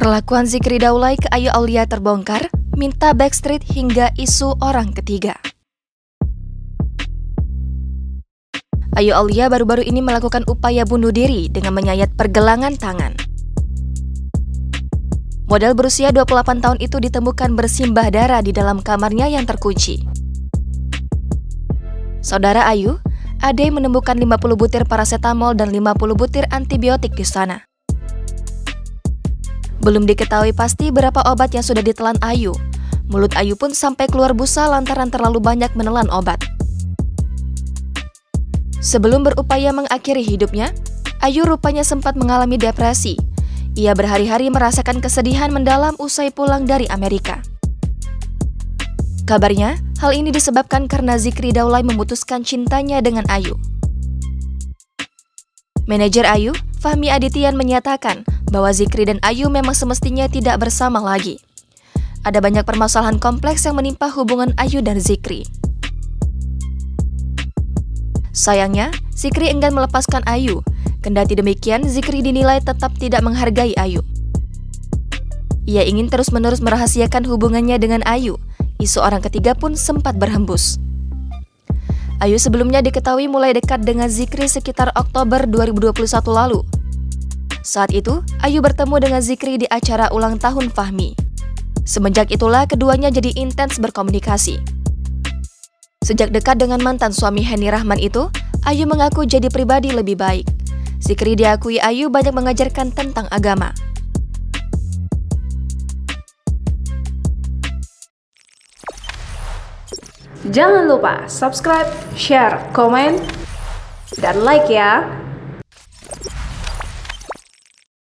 Perlakuan Zikri Daulay ke Ayu Aulia terbongkar, minta Backstreet hingga isu orang ketiga. Ayu Aulia baru-baru ini melakukan upaya bunuh diri dengan menyayat pergelangan tangan. Model berusia 28 tahun itu ditemukan bersimbah darah di dalam kamarnya yang terkunci. Saudara Ayu, Ade menemukan 50 butir paracetamol dan 50 butir antibiotik di sana. Belum diketahui pasti berapa obat yang sudah ditelan Ayu. Mulut Ayu pun sampai keluar busa lantaran terlalu banyak menelan obat. Sebelum berupaya mengakhiri hidupnya, Ayu rupanya sempat mengalami depresi. Ia berhari-hari merasakan kesedihan mendalam usai pulang dari Amerika. Kabarnya, hal ini disebabkan karena Zikri Daulay memutuskan cintanya dengan Ayu. Manajer Ayu, Fahmi Adityan menyatakan bahwa Zikri dan Ayu memang semestinya tidak bersama lagi. Ada banyak permasalahan kompleks yang menimpa hubungan Ayu dan Zikri. Sayangnya, Zikri enggan melepaskan Ayu. Kendati demikian, Zikri dinilai tetap tidak menghargai Ayu. Ia ingin terus-menerus merahasiakan hubungannya dengan Ayu. Isu orang ketiga pun sempat berhembus. Ayu sebelumnya diketahui mulai dekat dengan Zikri sekitar Oktober 2021 lalu. Saat itu, Ayu bertemu dengan Zikri di acara ulang tahun Fahmi. Semenjak itulah keduanya jadi intens berkomunikasi. Sejak dekat dengan mantan suami Henny Rahman itu, Ayu mengaku jadi pribadi lebih baik. Zikri diakui Ayu banyak mengajarkan tentang agama. Jangan lupa subscribe, share, komen, dan like ya!